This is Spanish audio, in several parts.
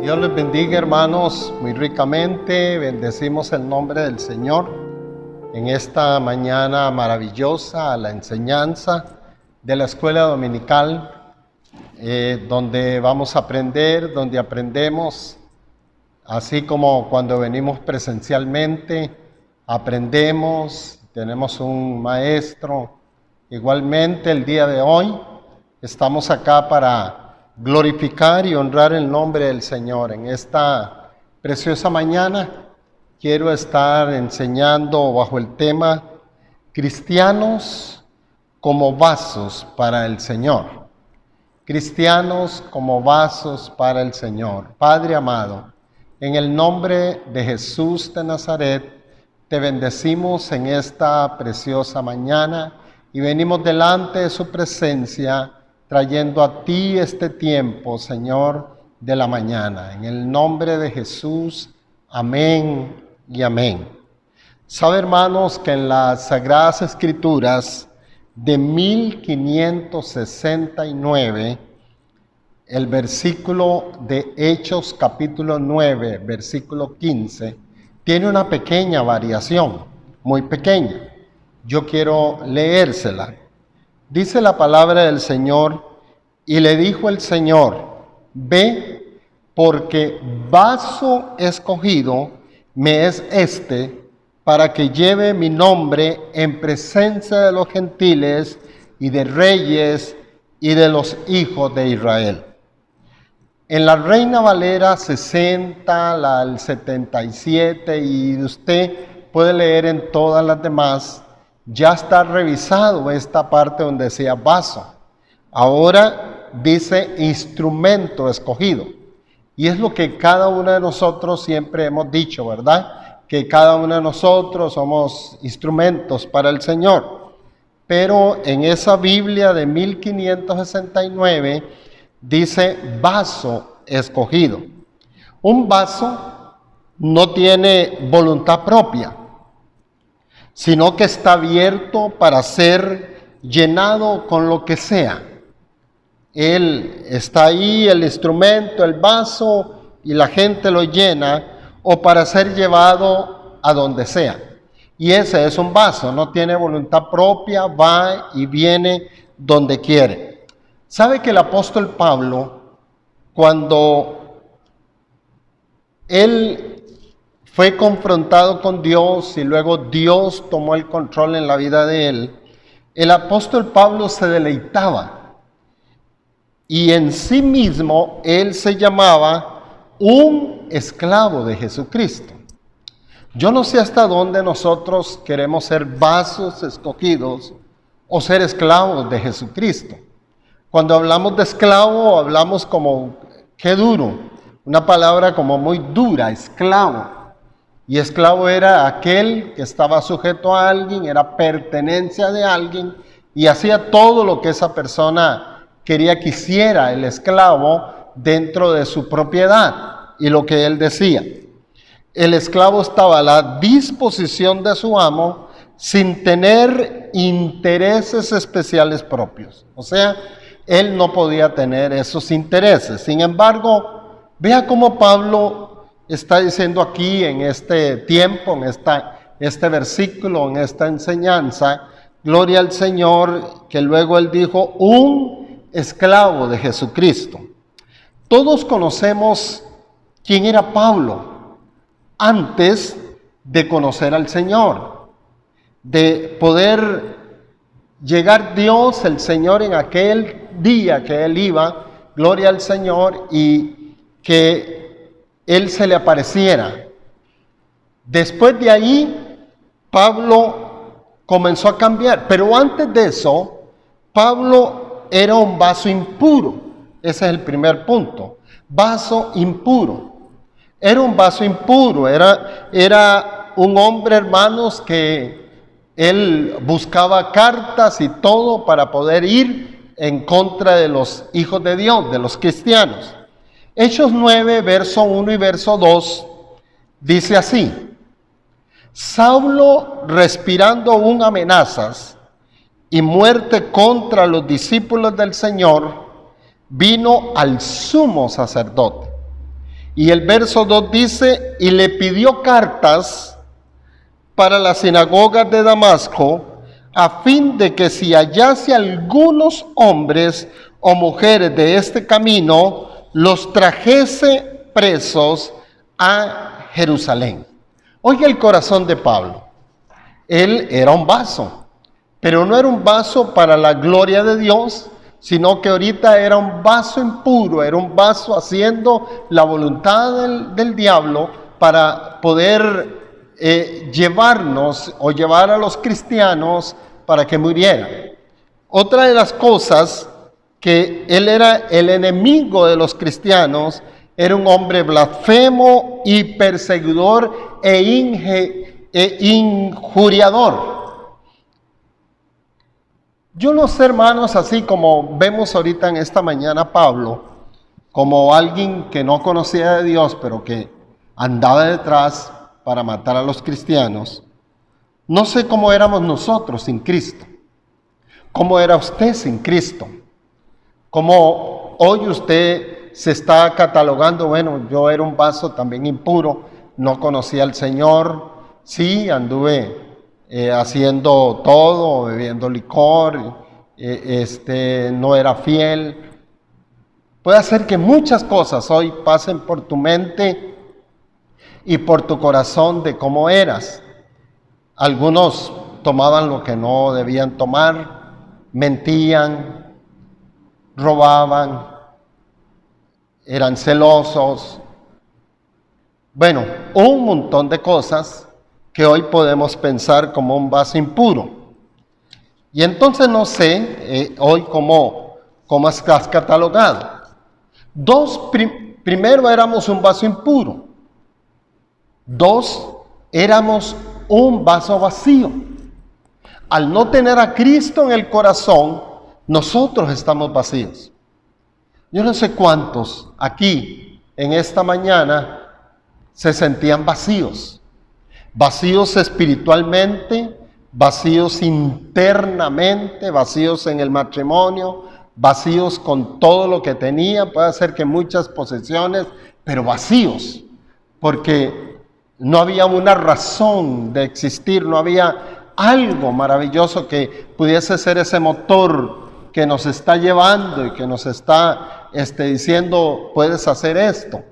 Dios les bendiga, hermanos, muy ricamente. Bendecimos el nombre del Señor en esta mañana maravillosa, la enseñanza de la escuela dominical, donde vamos a aprender, donde aprendemos, así como cuando venimos presencialmente, aprendemos, tenemos un maestro. Igualmente el día de hoy estamos acá para glorificar y honrar el nombre del Señor. En esta preciosa mañana quiero estar enseñando bajo el tema Cristianos como vasos para el Señor. Cristianos como vasos para el Señor. Padre amado, en el nombre de Jesús de Nazaret, te bendecimos en esta preciosa mañana y venimos delante de su presencia trayendo a ti este tiempo, Señor, de la mañana. En el nombre de Jesús, amén y amén. Sabe, hermanos, que en las Sagradas Escrituras de 1569, el versículo de Hechos capítulo 9, versículo 15, tiene una pequeña variación, muy pequeña. Yo quiero leérsela. Dice la palabra del Señor, y le dijo el Señor: ve, porque vaso escogido me es este, para que lleve mi nombre en presencia de los gentiles y de reyes y de los hijos de Israel. En la Reina Valera 60, la 77, y usted puede leer en todas las demás, ya está revisado esta parte donde decía vaso. Ahora dice instrumento escogido. Y es lo que cada uno de nosotros siempre hemos dicho, ¿verdad? Que cada uno de nosotros somos instrumentos para el Señor. Pero en esa Biblia de 1569 dice vaso escogido. Un vaso no tiene voluntad propia, sino que está abierto para ser llenado con lo que sea. Él está ahí, el instrumento, el vaso, y la gente lo llena, o para ser llevado a donde sea. Y ese es un vaso, no tiene voluntad propia, va y viene donde quiere. ¿Sabe que el apóstol Pablo, cuando él fue confrontado con Dios y luego Dios tomó el control en la vida de él, el apóstol Pablo se deleitaba y en sí mismo él se llamaba un esclavo de Jesucristo? Yo no sé hasta dónde nosotros queremos ser vasos escogidos o ser esclavos de Jesucristo. Cuando hablamos de esclavo, hablamos como, qué duro, una palabra como muy dura, esclavo. Y esclavo era aquel que estaba sujeto a alguien, era pertenencia de alguien y hacía todo lo que esa persona quería que hiciera el esclavo dentro de su propiedad y lo que él decía. El esclavo estaba a la disposición de su amo sin tener intereses especiales propios. O sea, él no podía tener esos intereses. Sin embargo, vea cómo Pablo está diciendo aquí en este tiempo, en este versículo, en esta enseñanza, gloria al Señor, que luego él dijo, un esclavo de Jesucristo. Todos conocemos quién era Pablo antes de conocer al Señor, de poder llegar Dios, el Señor, en aquel día que él iba, gloria al Señor, y que él se le apareciera. Después de ahí, Pablo comenzó a cambiar. Pero antes de eso, Pablo era un vaso impuro. Ese es el primer punto. Vaso impuro. Era un vaso impuro. Era un hombre, hermanos, que él buscaba cartas y todo para poder ir en contra de los hijos de Dios, de los cristianos. Hechos 9, verso 1 y verso 2, dice así: Saulo, respirando aún amenazas y muerte contra los discípulos del Señor, vino al sumo sacerdote Y el verso 2 dice, y le pidió cartas para las sinagogas de Damasco, a fin de que si hallase algunos hombres o mujeres de este camino, los trajese presos a Jerusalén. Oiga el corazón de Pablo. Él era un vaso, pero no era un vaso para la gloria de Dios, sino que ahorita era un vaso impuro, era un vaso haciendo la voluntad del diablo para poder llevarnos o llevar a los cristianos para que murieran. Otra de las cosas que él era el enemigo de los cristianos, era un hombre blasfemo y perseguidor e injuriador. Yo no sé, hermanos, así como vemos ahorita en esta mañana Pablo, como alguien que no conocía de Dios, pero que andaba detrás para matar a los cristianos. No sé cómo éramos nosotros sin Cristo. ¿Cómo era usted sin Cristo? ¿Cómo hoy usted se está catalogando? Bueno, yo era un vaso también impuro, no conocía al Señor, sí, anduve haciendo todo, bebiendo licor, no era fiel. Puede ser que muchas cosas hoy pasen por tu mente y por tu corazón de cómo eras. Algunos tomaban lo que no debían tomar, mentían, robaban, eran celosos. Bueno, un montón de cosas que hoy podemos pensar como un vaso impuro. Y entonces no sé hoy cómo estás catalogado. Primero éramos un vaso impuro. 2, éramos un vaso vacío. Al no tener a Cristo en el corazón, nosotros estamos vacíos. Yo no sé cuántos aquí en esta mañana se sentían vacíos. Vacíos espiritualmente, vacíos internamente, vacíos en el matrimonio, vacíos con todo lo que tenía, puede ser que muchas posesiones, pero vacíos, porque no había una razón de existir, no había algo maravilloso que pudiese ser ese motor que nos está llevando y que nos está diciendo, puedes hacer esto.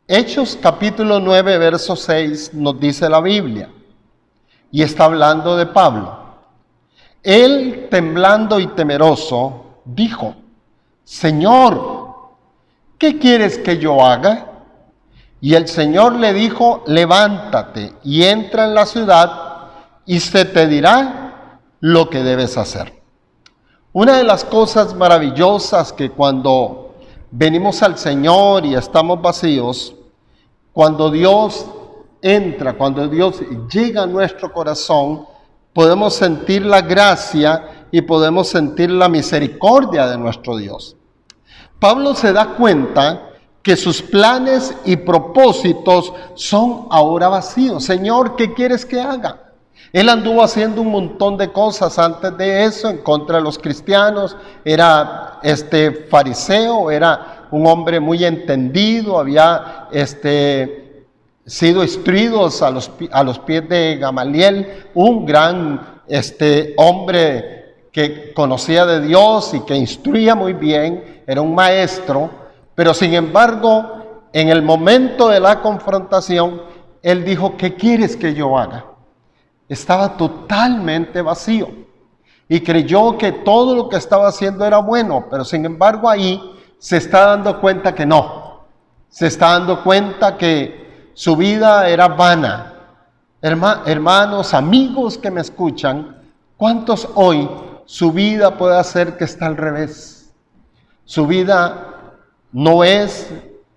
Hechos capítulo 9, verso 6 nos dice la Biblia, y está hablando de Pablo. Él, temblando y temeroso, dijo, Señor, ¿qué quieres que yo haga? Y el Señor le dijo, levántate y entra en la ciudad y se te dirá lo que debes hacer. Una de las cosas maravillosas que cuando venimos al Señor y estamos vacíos, cuando Dios entra, cuando Dios llega a nuestro corazón, podemos sentir la gracia y podemos sentir la misericordia de nuestro Dios. Pablo se da cuenta que sus planes y propósitos son ahora vacíos. Señor, ¿qué quieres que haga? Él anduvo haciendo un montón de cosas antes de eso en contra de los cristianos. Era fariseo, era un hombre muy entendido, había sido instruido a los pies de Gamaliel, un gran hombre que conocía de Dios y que instruía muy bien, era un maestro, pero sin embargo, en el momento de la confrontación, él dijo, ¿qué quieres que yo haga? Estaba totalmente vacío y creyó que todo lo que estaba haciendo era bueno, pero sin embargo ahí se está dando cuenta que no. Se está dando cuenta que su vida era vana. Hermanos, amigos que me escuchan, ¿cuántos hoy su vida puede ser que está al revés? Su vida no es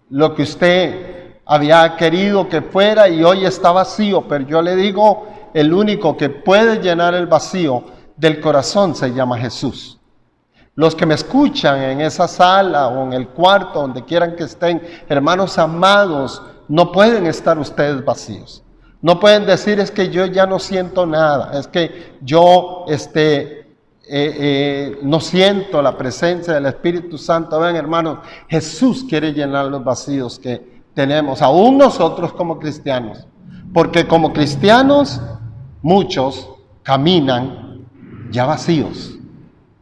lo que usted había querido que fuera y hoy está vacío, pero yo le digo, el único que puede llenar el vacío del corazón se llama Jesús. Los que me escuchan en esa sala o en el cuarto, donde quieran que estén, hermanos amados, no pueden estar ustedes vacíos. No pueden decir, es que yo ya no siento nada, es que yo no siento la presencia del Espíritu Santo. Vean, hermanos, Jesús quiere llenar los vacíos que tenemos, aún nosotros como cristianos, porque como cristianos muchos caminan ya vacíos.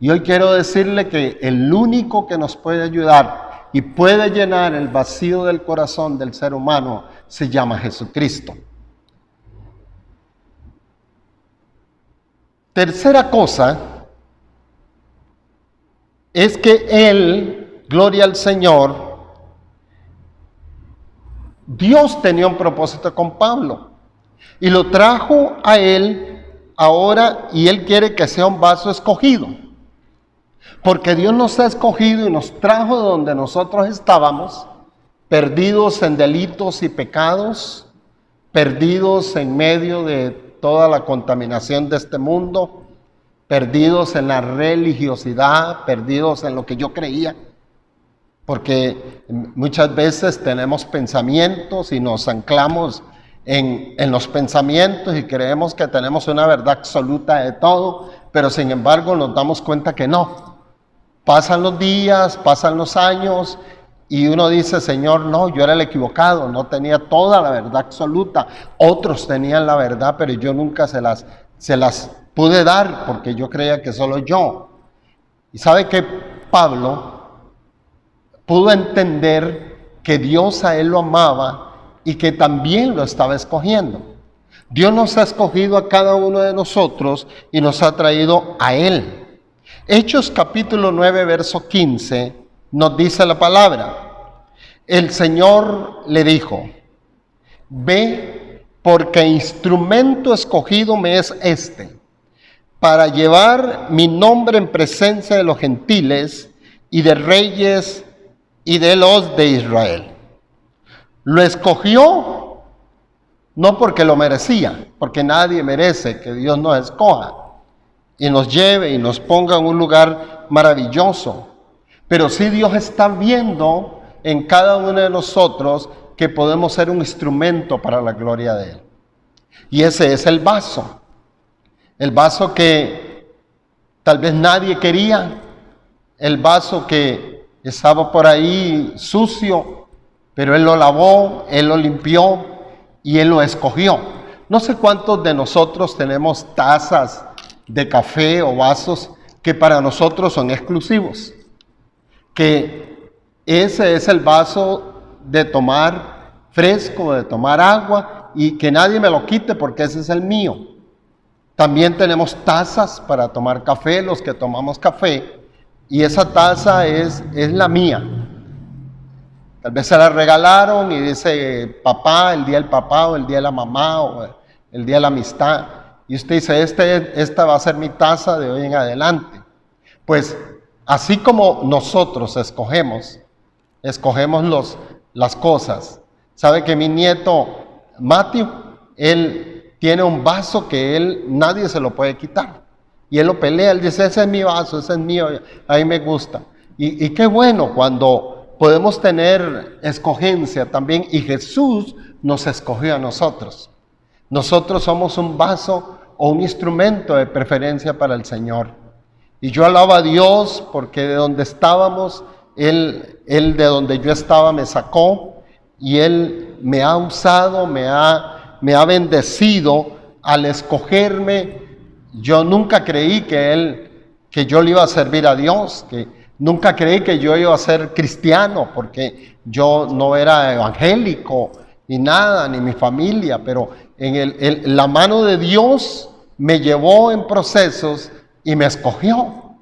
Y hoy quiero decirle que el único que nos puede ayudar y puede llenar el vacío del corazón del ser humano se llama Jesucristo. Tercera cosa es que Él, gloria al Señor, Dios tenía un propósito con Pablo y lo trajo a Él ahora, y Él quiere que sea un vaso escogido. Porque Dios nos ha escogido y nos trajo de donde nosotros estábamos, perdidos en delitos y pecados, perdidos en medio de toda la contaminación de este mundo, perdidos en la religiosidad, perdidos en lo que yo creía. Porque muchas veces tenemos pensamientos y nos anclamos en los pensamientos y creemos que tenemos una verdad absoluta de todo, pero sin embargo nos damos cuenta que no. Pasan los días, pasan los años y uno dice, Señor, no, yo era el equivocado, no tenía toda la verdad absoluta. Otros tenían la verdad, pero yo nunca se las pude dar porque yo creía que solo yo. Y sabe que Pablo pudo entender que Dios a él lo amaba y que también lo estaba escogiendo. Dios nos ha escogido a cada uno de nosotros y nos ha traído a Él. Hechos capítulo 9, verso 15, nos dice la palabra. El Señor le dijo, ve, porque instrumento escogido me es este, para llevar mi nombre en presencia de los gentiles y de reyes y de los de Israel. Lo escogió no porque lo merecía, porque nadie merece que Dios nos escoja y nos lleve y nos ponga en un lugar maravilloso. Pero sí Dios está viendo en cada uno de nosotros que podemos ser un instrumento para la gloria de Él. Y ese es el vaso que tal vez nadie quería, el vaso que estaba por ahí sucio, pero Él lo lavó, Él lo limpió y Él lo escogió. No sé cuántos de nosotros tenemos tazas de café o vasos que para nosotros son exclusivos, que ese es el vaso de tomar fresco, de tomar agua, y que nadie me lo quite porque ese es el mío. También tenemos tazas para tomar café, los que tomamos café, y esa taza es la mía. Tal vez se la regalaron y dice papá, el día del papá, o el día de la mamá, o el día de la amistad. Y usted dice, esta va a ser mi taza de hoy en adelante. Pues así como nosotros escogemos las cosas. ¿Sabe que mi nieto Matthew, él tiene un vaso que nadie se lo puede quitar? Y él lo pelea, él dice, ese es mi vaso, ese es mío, a mí me gusta. Y qué bueno cuando podemos tener escogencia también, y Jesús nos escogió a nosotros. Nosotros somos un vaso o un instrumento de preferencia para el Señor. Y yo alabo a Dios porque de donde estábamos, Él de donde yo estaba me sacó y Él me ha usado, me ha bendecido al escogerme. Yo nunca creí que yo le iba a servir a Dios, que nunca creí que yo iba a ser cristiano, porque yo no era evangélico ni nada, ni mi familia, pero en la mano de Dios me llevó en procesos y me escogió.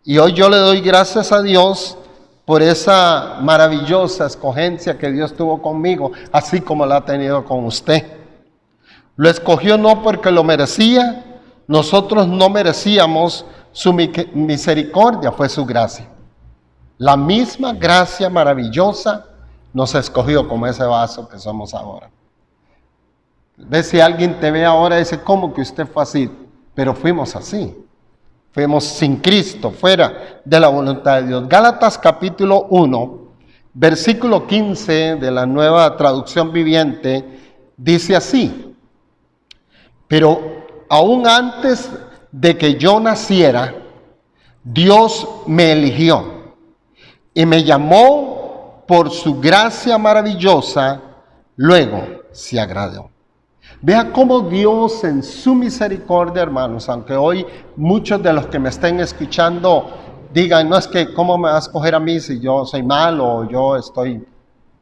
Y hoy yo le doy gracias a Dios por esa maravillosa escogencia que Dios tuvo conmigo, así como la ha tenido con usted. Lo escogió no porque lo merecía, nosotros no merecíamos su misericordia, fue su gracia. La misma gracia maravillosa nos escogió como ese vaso que somos ahora. Ve, si alguien te ve ahora y dice, ¿cómo que usted fue así? Pero fuimos así. Fuimos sin Cristo, fuera de la voluntad de Dios. Gálatas capítulo 1, versículo 15 de la Nueva Traducción Viviente, dice así: pero aún antes de que yo naciera, Dios me eligió y me llamó por su gracia maravillosa, luego se agradó. Vea cómo Dios en su misericordia, hermanos, aunque hoy muchos de los que me estén escuchando digan, no, es que cómo me va a escoger a mí si yo soy malo o yo estoy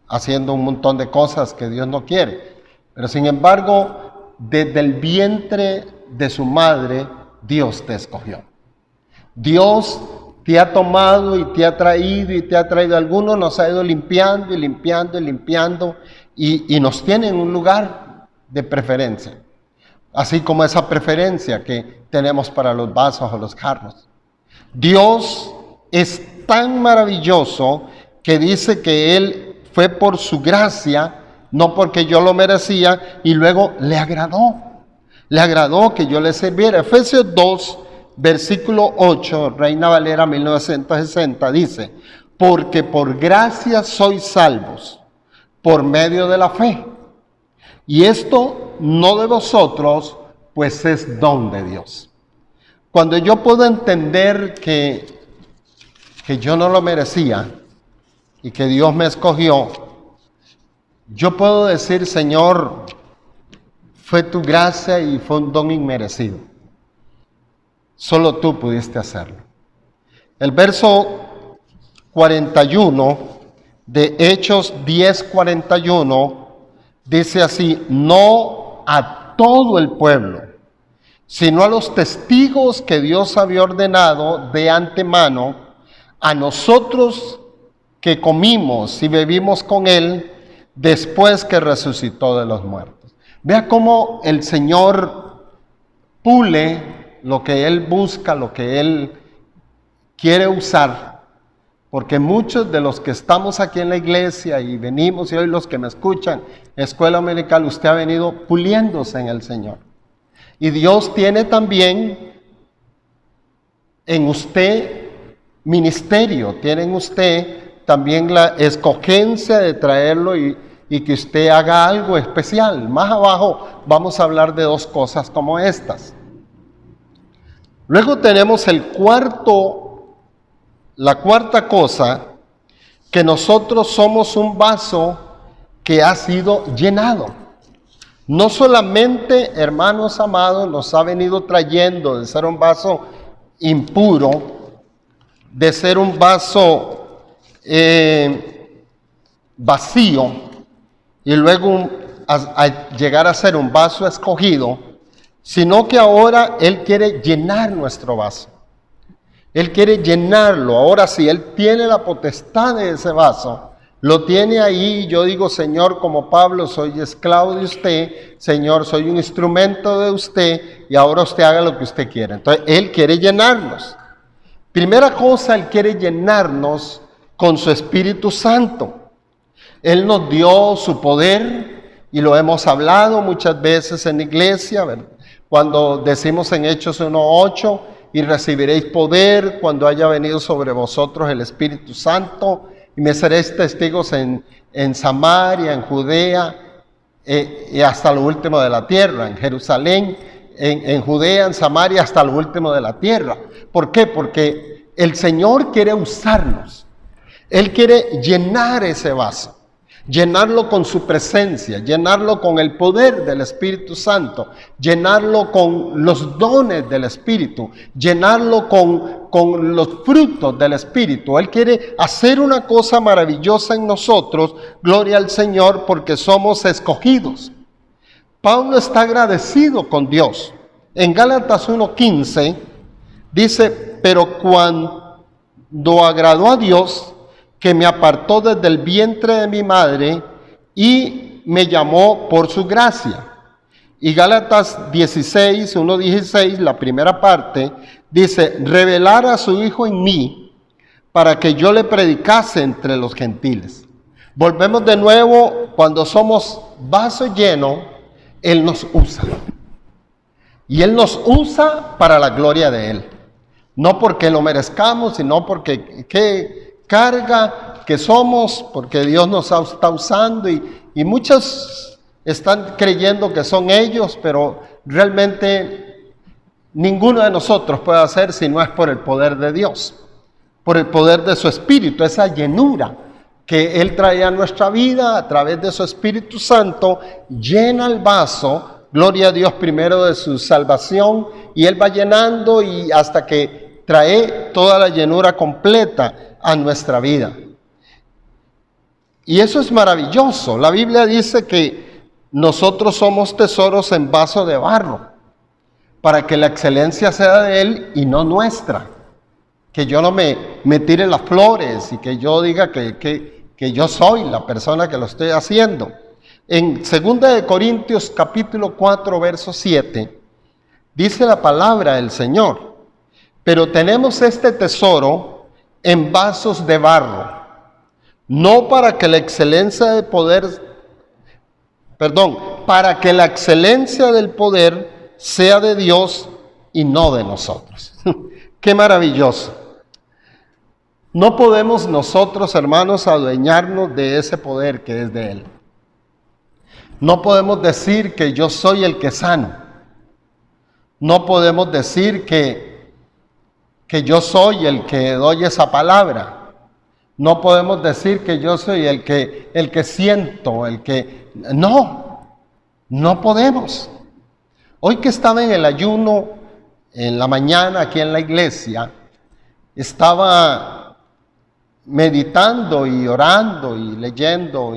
haciendo un montón de cosas que Dios no quiere. Pero sin embargo, desde el vientre de su madre, Dios te escogió. Dios te ha tomado y te ha traído. Algunos nos ha ido limpiando y nos tiene en un lugar de preferencia. Así como esa preferencia que tenemos para los vasos o los jarros. Dios es tan maravilloso que dice que Él fue por su gracia, no porque yo lo merecía, y luego le agradó que yo le sirviera. Efesios 2, versículo 8, Reina Valera 1960, dice, porque por gracia sois salvos, por medio de la fe. Y esto no de vosotros, pues es don de Dios. Cuando yo puedo entender que yo no lo merecía y que Dios me escogió, yo puedo decir, Señor, fue tu gracia y fue un don inmerecido. Solo tú pudiste hacerlo. El verso 41 de Hechos 10:41 dice así, no a todo el pueblo, sino a los testigos que Dios había ordenado de antemano, a nosotros que comimos y bebimos con Él después que resucitó de los muertos. Vea cómo el Señor pule lo que Él busca, lo que Él quiere usar, porque muchos de los que estamos aquí en la iglesia y venimos, y hoy los que me escuchan, Escuela Dominical, usted ha venido puliéndose en el Señor. Y Dios tiene también en usted ministerio, tiene en usted también la escogencia de traerlo y que usted haga algo especial. Más abajo vamos a hablar de dos cosas como estas. Luego tenemos la cuarta cosa, que nosotros somos un vaso que ha sido llenado. No solamente, hermanos amados, nos ha venido trayendo de ser un vaso impuro, de ser un vaso vacío, y luego a llegar a ser un vaso escogido, sino que ahora Él quiere llenar nuestro vaso. Él quiere llenarlo. Ahora sí, Él tiene la potestad de ese vaso. Lo tiene ahí. Yo digo, Señor, como Pablo, soy esclavo de usted. Señor, soy un instrumento de usted. Y ahora usted haga lo que usted quiera. Entonces, Él quiere llenarnos. Primera cosa, Él quiere llenarnos con su Espíritu Santo. Él nos dio su poder y lo hemos hablado muchas veces en la iglesia, ¿verdad? Cuando decimos en Hechos 1:8, y recibiréis poder cuando haya venido sobre vosotros el Espíritu Santo, y me seréis testigos en Samaria, en Judea, y hasta lo último de la tierra, en Jerusalén, en Judea, en Samaria, hasta lo último de la tierra. ¿Por qué? Porque el Señor quiere usarnos. Él quiere llenar ese vaso, llenarlo con su presencia, llenarlo con el poder del Espíritu Santo, llenarlo con los dones del Espíritu, llenarlo con los frutos del Espíritu. Él quiere hacer una cosa maravillosa en nosotros, gloria al Señor, porque somos escogidos. Pablo está agradecido con Dios. En Gálatas 1:15 dice, pero cuando agradó a Dios, que me apartó desde el vientre de mi madre y me llamó por su gracia. Y Gálatas 1:16, la primera parte, dice, revelar a su Hijo en mí para que yo le predicase entre los gentiles. Volvemos de nuevo, cuando somos vaso lleno, Él nos usa. Y Él nos usa para la gloria de Él. No porque lo merezcamos, sino porque qué carga que somos, porque Dios nos está usando y muchos están creyendo que son ellos, pero realmente ninguno de nosotros puede hacer si no es por el poder de Dios, por el poder de su Espíritu, esa llenura que Él trae a nuestra vida a través de su Espíritu Santo, llena el vaso, gloria a Dios primero de su salvación, y Él va llenando y hasta que trae toda la llenura completa a nuestra vida. Y eso es maravilloso. La Biblia dice que nosotros somos tesoros en vaso de barro, para que la excelencia sea de Él y no nuestra. Que yo no me tire las flores y que yo diga que yo soy la persona que lo estoy haciendo. En 2 Corintios capítulo 4, verso 7, dice la palabra del Señor: pero tenemos este tesoro en vasos de barro, no para que la excelencia del poder, para que la excelencia del poder sea de Dios y no de nosotros. ¡Qué maravilloso! No podemos nosotros, hermanos, adueñarnos de ese poder que es de Él. No podemos decir que yo soy el que sano. No podemos decir que yo soy el que doy esa palabra. No podemos decir que yo soy el que siento, no podemos. Hoy que estaba en el ayuno, en la mañana aquí en la iglesia, estaba meditando y orando y leyendo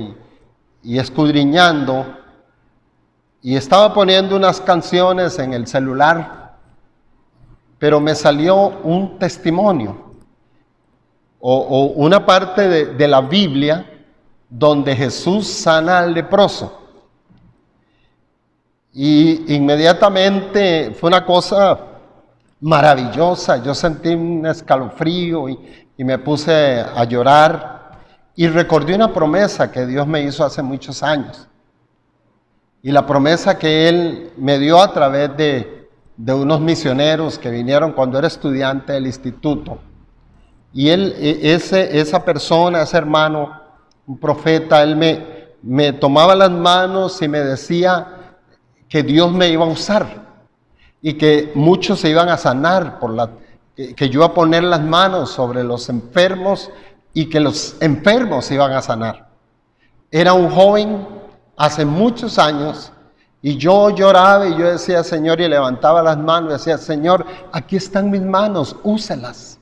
y escudriñando, y estaba poniendo unas canciones en el celular, pero me salió un testimonio o una parte de la Biblia donde Jesús sana al leproso. Y inmediatamente fue una cosa maravillosa. Yo sentí un escalofrío y me puse a llorar y recordé una promesa que Dios me hizo hace muchos años. Y la promesa que Él me dio a través de unos misioneros que vinieron cuando era estudiante del instituto. Y esa persona, ese hermano, un profeta, él me tomaba las manos y me decía que Dios me iba a usar y que muchos se iban a sanar que yo iba a poner las manos sobre los enfermos y que los enfermos se iban a sanar. Era un joven hace muchos años y yo lloraba y yo decía, Señor, y levantaba las manos y decía, Señor, aquí están mis manos, úselas.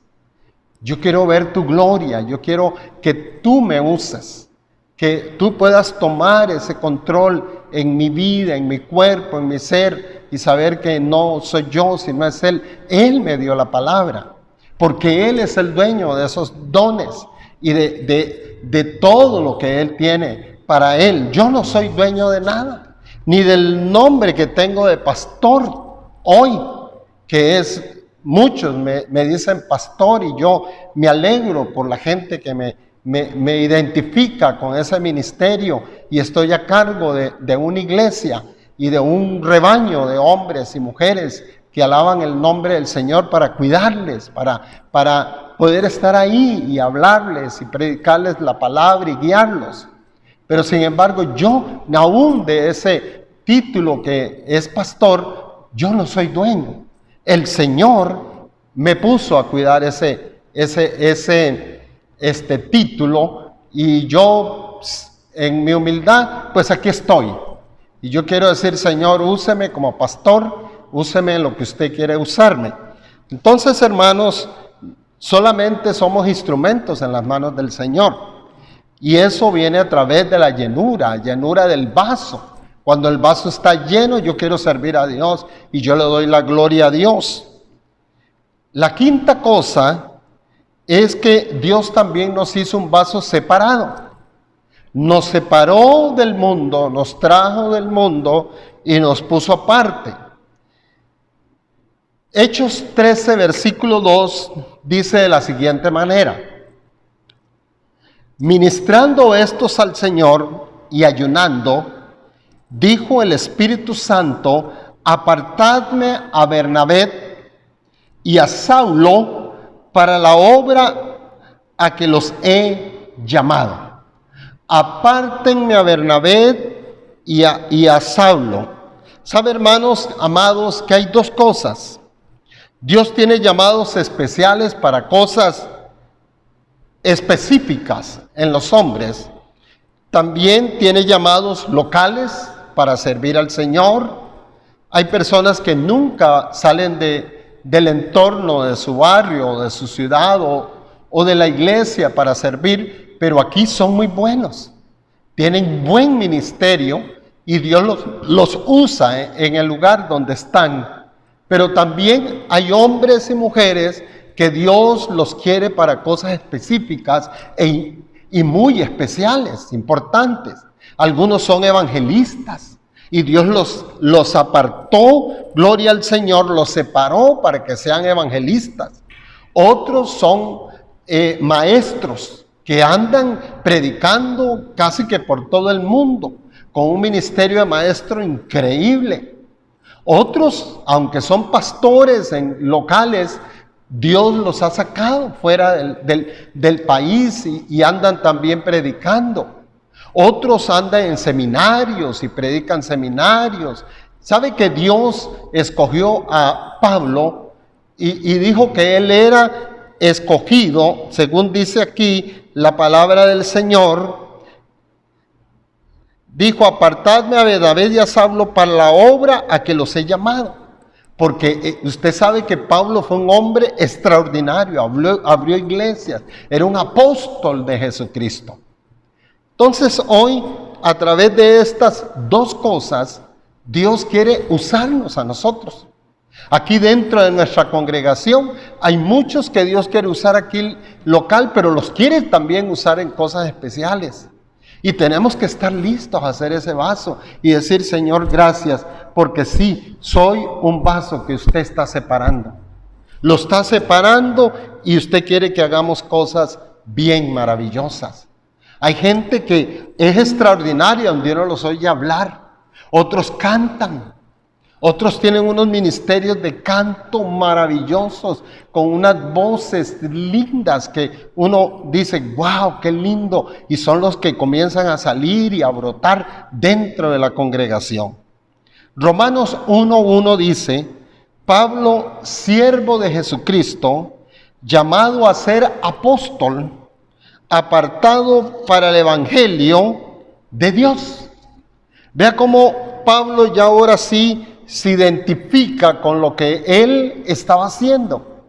Yo quiero ver tu gloria, yo quiero que tú me uses, que tú puedas tomar ese control en mi vida, en mi cuerpo, en mi ser, y saber que no soy yo, sino es Él. Él me dio la palabra, porque Él es el dueño de esos dones y de todo lo que Él tiene para Él. Yo no soy dueño de nada, ni del nombre que tengo de pastor hoy, que es... Muchos me dicen pastor y yo me alegro por la gente que me identifica con ese ministerio y estoy a cargo de una iglesia y de un rebaño de hombres y mujeres que alaban el nombre del Señor para cuidarles, para poder estar ahí y hablarles y predicarles la palabra y guiarlos. Pero sin embargo yo, aún de ese título que es pastor, yo no soy dueño. El Señor me puso a cuidar este título y yo en mi humildad, pues aquí estoy. Y yo quiero decir, Señor, úseme como pastor, úseme en lo que usted quiere usarme. Entonces, hermanos, solamente somos instrumentos en las manos del Señor. Y eso viene a través de la llenura del vaso. Cuando el vaso está lleno, yo quiero servir a Dios y yo le doy la gloria a Dios. La quinta cosa es que Dios también nos hizo un vaso separado. Nos separó del mundo, nos trajo del mundo y nos puso aparte. Hechos 13, versículo 2, dice de la siguiente manera: ministrando estos al Señor y ayunando, dijo el Espíritu Santo, apartadme a Bernabé y a Saulo para la obra a que los he llamado. Apártenme a Bernabé y a Saulo. ¿Sabe, hermanos amados, que hay dos cosas? Dios tiene llamados especiales para cosas específicas en los hombres. También tiene llamados locales para servir al Señor. Hay personas que nunca salen del entorno de su barrio, de su ciudad o de la iglesia para servir, pero aquí son muy buenos. Tienen buen ministerio y Dios los usa en el lugar donde están. Pero también hay hombres y mujeres que Dios los quiere para cosas específicas y muy especiales, importantes. Algunos son evangelistas y Dios los apartó, gloria al Señor, los separó para que sean evangelistas. Otros son maestros que andan predicando casi que por todo el mundo, con un ministerio de maestro increíble. Otros, aunque son pastores locales, Dios los ha sacado fuera del país y andan también predicando. Otros andan en seminarios y predican seminarios. ¿Sabe que Dios escogió a Pablo y dijo que él era escogido, según dice aquí la palabra del Señor? Dijo: apartadme a Bernabé y a Saulo para la obra a que los he llamado. Porque usted sabe que Pablo fue un hombre extraordinario, abrió iglesias, era un apóstol de Jesucristo. Entonces hoy, a través de estas dos cosas, Dios quiere usarnos a nosotros. Aquí dentro de nuestra congregación hay muchos que Dios quiere usar aquí local, pero los quiere también usar en cosas especiales. Y tenemos que estar listos a hacer ese vaso y decir: Señor, gracias, porque sí, soy un vaso que usted está separando. Lo está separando y usted quiere que hagamos cosas bien maravillosas. Hay gente que es extraordinaria, donde uno los oye hablar. Otros cantan. Otros tienen unos ministerios de canto maravillosos, con unas voces lindas que uno dice: wow, qué lindo. Y son los que comienzan a salir y a brotar dentro de la congregación. Romanos 1:1 dice: Pablo, siervo de Jesucristo, llamado a ser apóstol, apartado para el evangelio de Dios. Vea cómo Pablo ya ahora sí se identifica con lo que él estaba haciendo.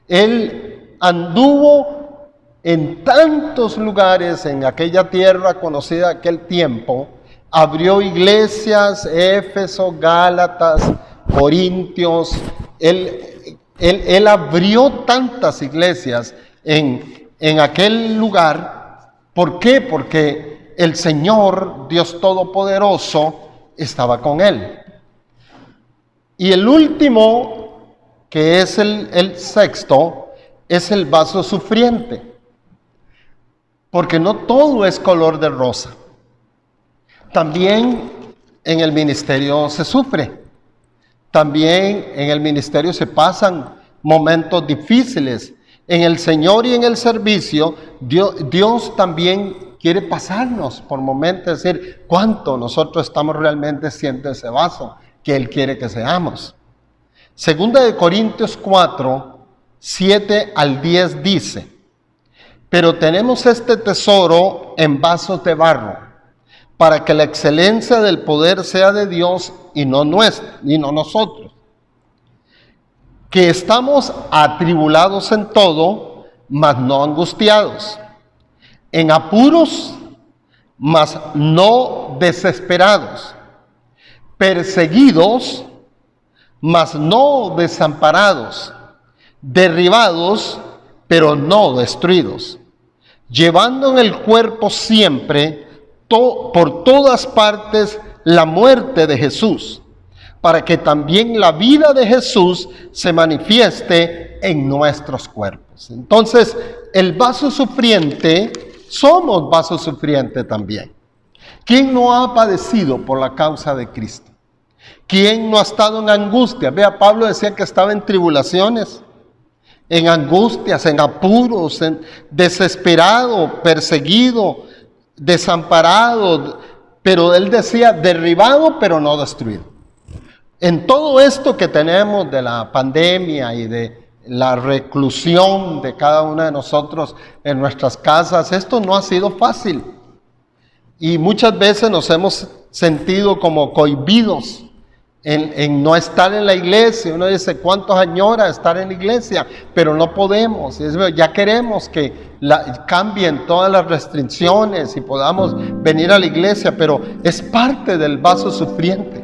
Él anduvo en tantos lugares en aquella tierra conocida de aquel tiempo. Abrió iglesias: Éfeso, Gálatas, Corintios. Él abrió tantas iglesias en aquel lugar. ¿Por qué? Porque el Señor, Dios Todopoderoso, estaba con él. Y el último, que es el sexto, es el vaso sufriente. Porque no todo es color de rosa. También en el ministerio se sufre. También en el ministerio se pasan momentos difíciles. En el Señor y en el servicio, Dios también quiere pasarnos por momentos, es decir, cuánto nosotros estamos realmente siendo ese vaso que Él quiere que seamos. Segunda de Corintios 4, 7 al 10 dice: pero tenemos este tesoro en vasos de barro, para que la excelencia del poder sea de Dios y no nosotros. Que estamos atribulados en todo, mas no angustiados; en apuros, mas no desesperados; perseguidos, mas no desamparados; derribados, pero no destruidos; llevando en el cuerpo siempre, por todas partes, la muerte de Jesús, para que también la vida de Jesús se manifieste en nuestros cuerpos. Entonces, el vaso sufriente, somos vasos sufrientes también. ¿Quién no ha padecido por la causa de Cristo? ¿Quién no ha estado en angustia? Vea, Pablo decía que estaba en tribulaciones, en angustias, en apuros, desesperado, perseguido, desamparado, pero él decía: derribado pero no destruido. En todo esto que tenemos de la pandemia y de la reclusión de cada uno de nosotros en nuestras casas, esto no ha sido fácil. Y muchas veces nos hemos sentido como cohibidos en no estar en la iglesia. Uno dice, ¿cuántos añora estar en la iglesia? Pero no podemos. Ya queremos que cambien todas las restricciones y podamos venir a la iglesia, pero es parte del vaso sufriente.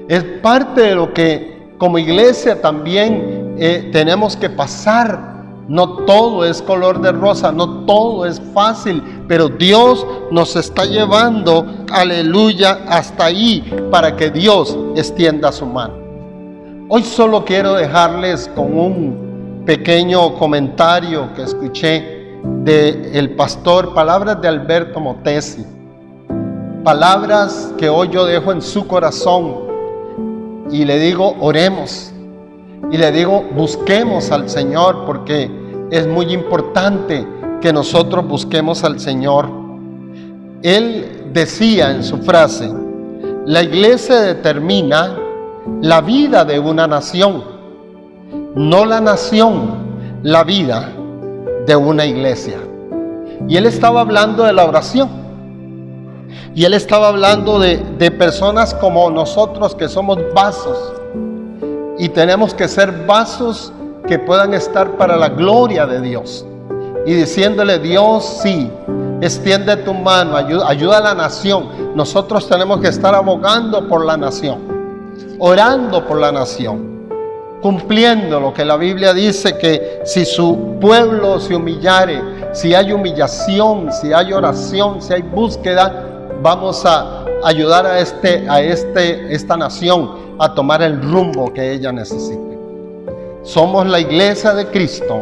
Es parte de lo que como iglesia también tenemos que pasar. No todo es color de rosa, no todo es fácil, pero Dios nos está llevando, aleluya, hasta ahí para que Dios extienda su mano. Hoy solo quiero dejarles con un pequeño comentario que escuché del pastor, palabras de Alberto Motesi, palabras que hoy yo dejo en su corazón y le digo, oremos. Y le digo, busquemos al Señor, porque es muy importante que nosotros busquemos al Señor. Él decía en su frase, la iglesia determina la vida de una nación, no la nación, la vida de una iglesia. Y él estaba hablando de la oración. Y él estaba hablando de personas como nosotros que somos vasos. Y tenemos que ser vasos que puedan estar para la gloria de Dios. Y diciéndole, Dios, sí, extiende tu mano, ayuda a la nación. Nosotros tenemos que estar abogando por la nación, orando por la nación, cumpliendo lo que la Biblia dice, que si su pueblo se humillare, si hay humillación, si hay oración, si hay búsqueda, vamos a ayudar a esta nación a tomar el rumbo que ella necesite. Somos la iglesia de Cristo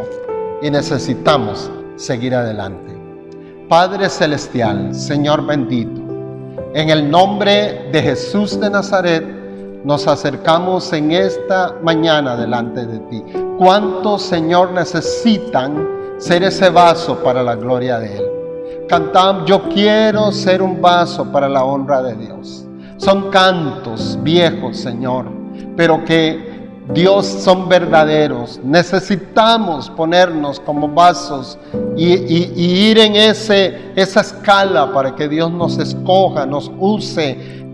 y necesitamos seguir adelante. Padre celestial, Señor bendito, en el nombre de Jesús de Nazaret, nos acercamos en esta mañana delante de ti. ¿Cuántos, Señor, necesitan ser ese vaso para la gloria de Él? Cantamos, yo quiero ser un vaso para la honra de Dios. Son cantos viejos, Señor, pero que Dios son verdaderos. Necesitamos ponernos como vasos y ir en esa escala para que Dios nos escoja, nos use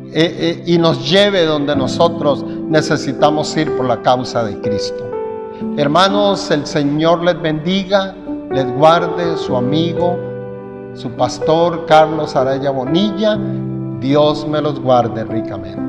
y nos lleve donde nosotros necesitamos ir por la causa de Cristo. Hermanos, el Señor les bendiga, les guarde, su amigo, su pastor Carlos Araya Bonilla. Dios me los guarde ricamente.